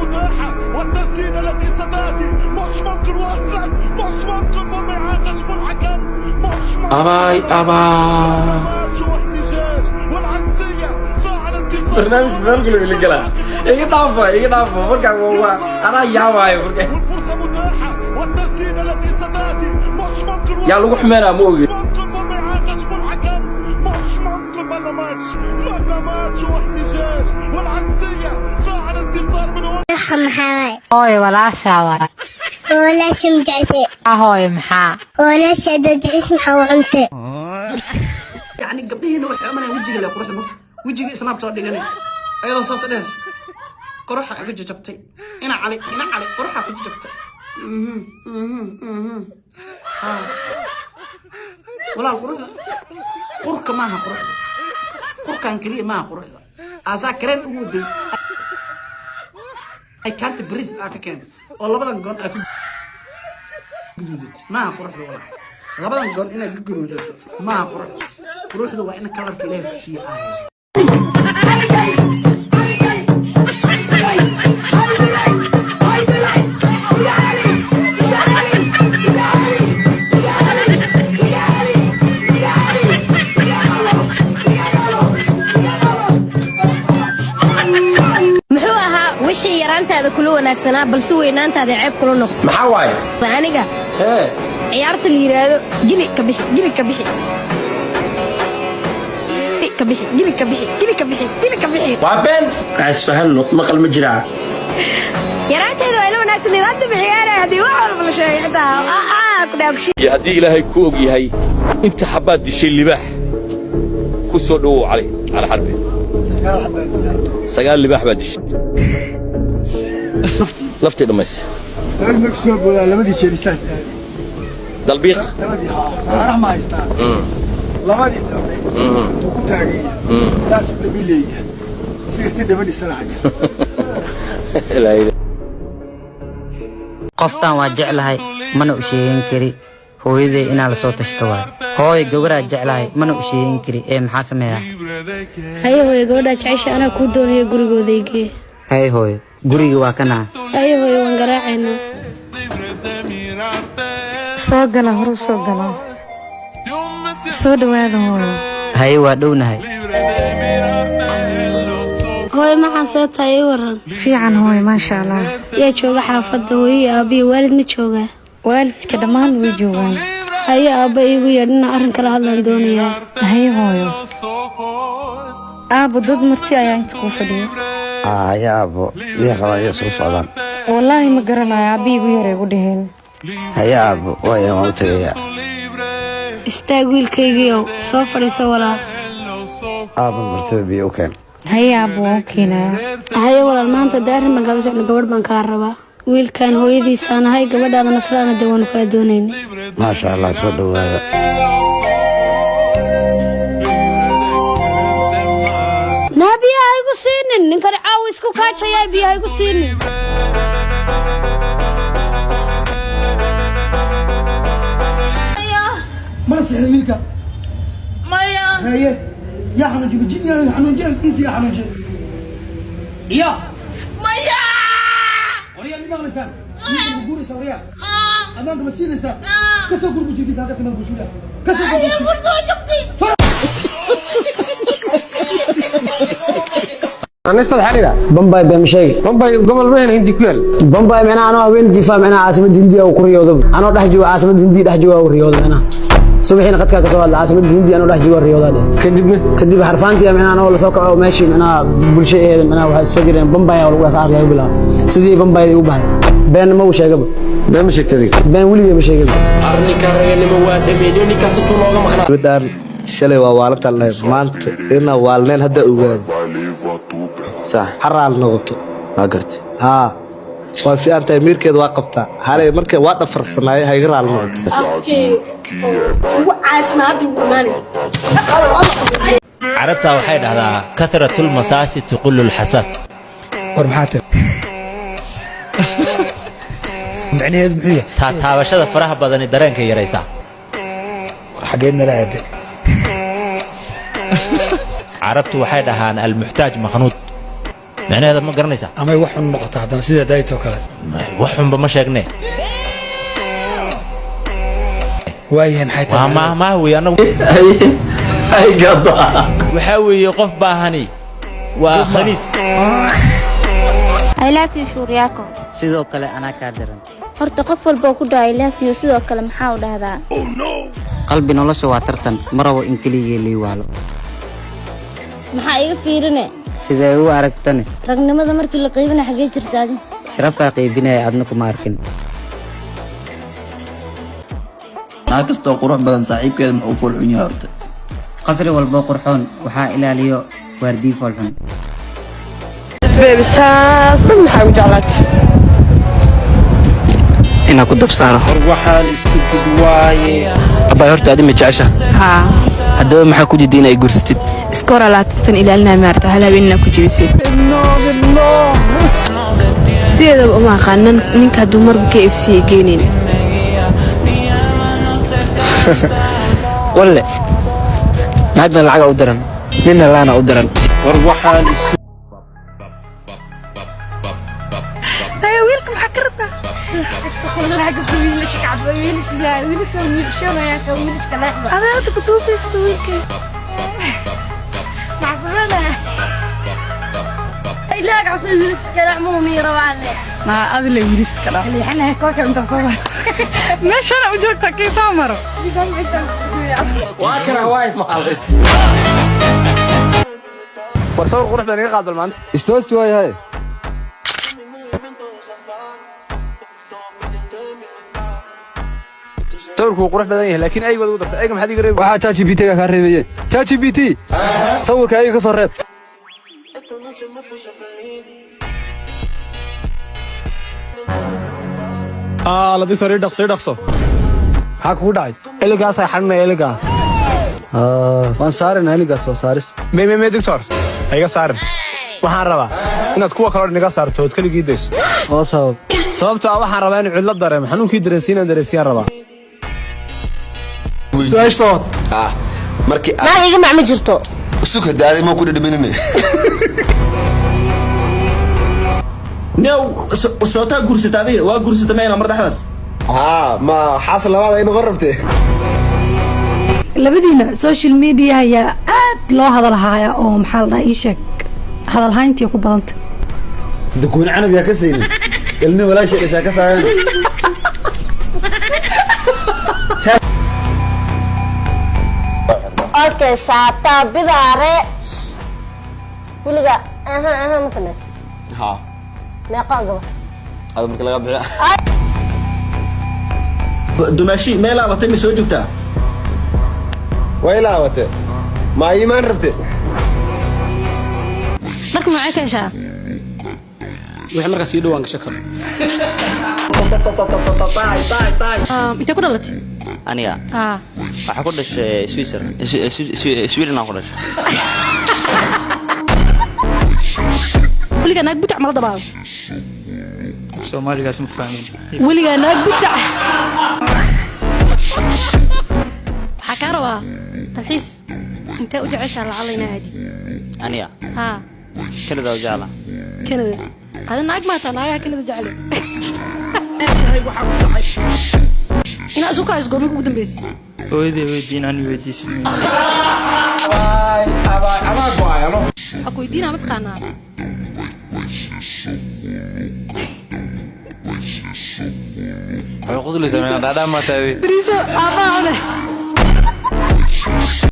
متاحة والتسديدة التي ستأتي مش ممكن وصلت مش ممكن فما كشف الحكم مش ممكن شو احتجاج والعكسية فعل انتصار برنامج بنقول اللي قالها يقطعوا برجع هو انا يا والفرصة متاحة والتسديدة التي ستأتي مش ممكن يا لو حميرة موجي ممكن فما كشف الحكم مش ممكن بلا ماتش واحتجاج والعكسية فعل انتصار من هوي ولا شاوي ولا شمجعتي هوي محا ولا شدد اسمها وعنتي يعني قبليه انه عملنا وجهي لا قروح المقت وجهي سناب صار دغني ايضا صاص دهس قروح اجي جبتي انا علي قروح اجي جبتي ولا قرك ما قروح قركان كلي ما قروح ازا كرين ودي I can't breathe كان والله بدن قون اكو ما قروح والله labadan goor inaad ka guroodo ma quruxdu waa in kalarka Ilaahay ku siiyo muxuu ahaa wixii yaraantaada kula wanaagsanaa balse weynaantaada ceeb kula noqdo maxaa waaye aniga ciyaarta la yiraahdo gili ka bixi waa been asfahanno maqal ma jiraa yaraanteedu ay la wanaagsan hadda bixiyaana hadii wax walba la sheegay xitaa ku dhaagshi يا هدي إلهي كوج يهي أنت حبات دي شيء اللباح كسر دو على حربي سجال اللباح بديش لفتي دمس المكسوب ولا لمدي شيء لسه دلبيق أنا ما يستاهل لمدي دلبيق وكتاعي ساس بلي سيرتي دمدي سرعة لا إله qoftan waa jeclahay mana u sheegin kari hooyaday inaa la soo tashto waay hooy gabadha jeclahay mana u sheegin kari maxaa sameeyaa hayo hooyo gabadha jecesha anaa ku doonayo gurigoodayge hay hooy guriga waa kana hayo hooyo waan garaacaynaa soo gala hore soo gala soo dhawaada hooyo hay waa dhownahay hooyo maxaan see tahay ii waran fiican hooyo maasha allah yaa jooga xaafadda hooyo iyo aabbiyo waalid ma joogaa waalidka dhammaan way joogaan hayo aabba iigu yeedhina arrin kala hadlaan doonayaa hay hooyo aabbo dad marti ayaa inta kuu fadhiyo haya aabbo ii rabaa iyo soo socdaan wallaahi ma garanayo aabbi igu yar igu dheheen haya aabbo waan u tagayaa istaag wiilkaygiiow soo fadhiiso walaal aabbo martida biyo u keen haye aabbo waan u keenayaa haye walaal maanta dee arrin baan kala socno gabadh baan kaa rabaa wiilkan hooyadiisaan ahay gabadhaada nasraana dee waanu kaa doonaynay maasha allah soo dhawaada naa biyaha igu siinin ninkan caawa isku kaajayaa biyaha igu siinin ما سحر منك مايا هي يا حنوجي بجيني يا حنوجي إيزي يا حنوجي يا مايا وريا اللي مغلسان يجي بقولي سوريا أمانك مسير لسان كسر قرب جيبي ساعة سمع بشولا كسر قرب يا فرقة جبتي أنا استاذ حريرة بمباي بمشي بمباي قبل ما عندي كويل بمباي أنا وين دفاع أنا عاصمة هندية وكوريوض أنا راح جوا عاصمة هندية راح جوا وريوض أنا صبحين قد كذا سؤال عاصمة هندية أنا راح جوا الرياض هذا كذب حرفانتي أنا ولا سوق أو ماشي أنا بالشيء أنا وهالسجرين بمباي ولا ساعات لا يبلا سيدي بمباي وباي بين ما وش قبل بين مش كذي بين ولي مش قبل أرني كاري اللي مواد ميدوني كسرت لوجا مخنا بدار شلي ووالد الله مانت إنا والنين هدا أوجد صح حرال نقطة ما قرت ها وفي أنت أمير كده واقفتا هاي مركب واقف فرصنا هاي غير على النقطة عرفتها وحيد هذا كثرة المساس تقل الحساس ورمحاتك معني هذا محية تابشة فرح بدني درين كي يريسا حقينا لا يدري عرفت وحيد هان المحتاج مخنوط macnaheeda ma garanaysaa ama wax xun noqoto haddana sida dayto kale wax xunba ma sheegne waayahay maxay tahay ma weey anagu ay gado waxa weeye qof baahani waa khaniis I love you Shuriako sidoo kale anaa kaa daran horta qof walba ku dhaw I love you sidoo kale maxaa u dhahdaa qalbi nolosha waa tartan ma rabo in keligii lii waalo maxaa iga fiirine sidee u aragtane ragnimada markii la qaybina xagee jirtaadi sharafaa qaybinaya adna kuma arkin naa kastoo qurux badan saaxiibkeeda muxuu foolxun yahay horta qasri walbo qurxoon waxaa ilaaliyo waardii foolxun beebisaas dad maxaa u jeclaat inaa ku dabsaaro waxaan isku gud waaye abay horta adima jecesha haa haddaba maxaa ku diiday inay guursatid iskoor alaatan ilaalinaa maarta hal habeenna ku jibisid sideedaba uma aqaanan ninka hadduu marba ka ifsiye geenin walle maxaad baan lacaga u daran nina laana u daran war waxaan isku wiilka maxaa ka rabtaa والله قلت ويلش قاعد ويلش لا ويلش شنو يا اخي ويلش كلاحظه انا كنت بتوفي ويلك مع السلامه لا قاعد ويلش كلاح مو ميره وعني ما ادلي ويلش كلاح اللي احنا هيك انت صبر meesha ana u joogtaa kii soo maro waa kana waay maalay war sawir qurux badan iga qaad bal maanta istoosti waayahay sawirku qurux badan yahay laakiin ayga wada u dartay ayga maxaad iga reebay waxaa ChatGPT ka reebayeen ChatGPT sawirka ayga ka soo reeb la dictor dhaqso maxaa kugu dhacay eligaas ay xarnay eliga waan saarnaa eligaas waa saaris me dictor ayga saarin waxaan rabaa inaad kuwa kale niga saarto oo kaligii dayso oo sababtoo ah waxaan rabaa in cidlo dareemo xanuunkii dareensiinaan rabaa su'aal sood markii ما iga macma jirto suka daaday ma ku dhadhaminay new soota gursata adiga waa gursata meena mar dhaxdaas ma xaas labaad ay noqon rabtay labadiina social media ayaa aad loo hadalhaaya oo maxaa la dhahaa ii sheeg hadalhayntii ku badanta dukuun canab yaa ka saynin ilmi walaasha dhashaa ka saayan اوكي شاطا بداري ولغا اها ما سمعت ha ما قاقبه hada marka laga bixiyo dumaashi meel abatay ma soo joogtaa way laawate ma iimaan rabtay marka maxay ka heshaa wixii markaas ii dhawaan gasho karo intee ku dhalatay aniga haa waxaa ku dhashay Sweden aan ku dhashay weligaa naag butac mala dabaal Soomaaligaas ma fahmin weligaa naag butac waxaa kaa rabaa talxiis intee u jeceshaa lacala inaa aadi aniga haa Canada u jecla Canada هذا ناق ما تناقها كنا جعله أنا أسوق عايز قومي قدام بيس ويدين أنا ويديسني أكو يدينا ما تقانا أقول لك أنا ما تبي بريسو أبا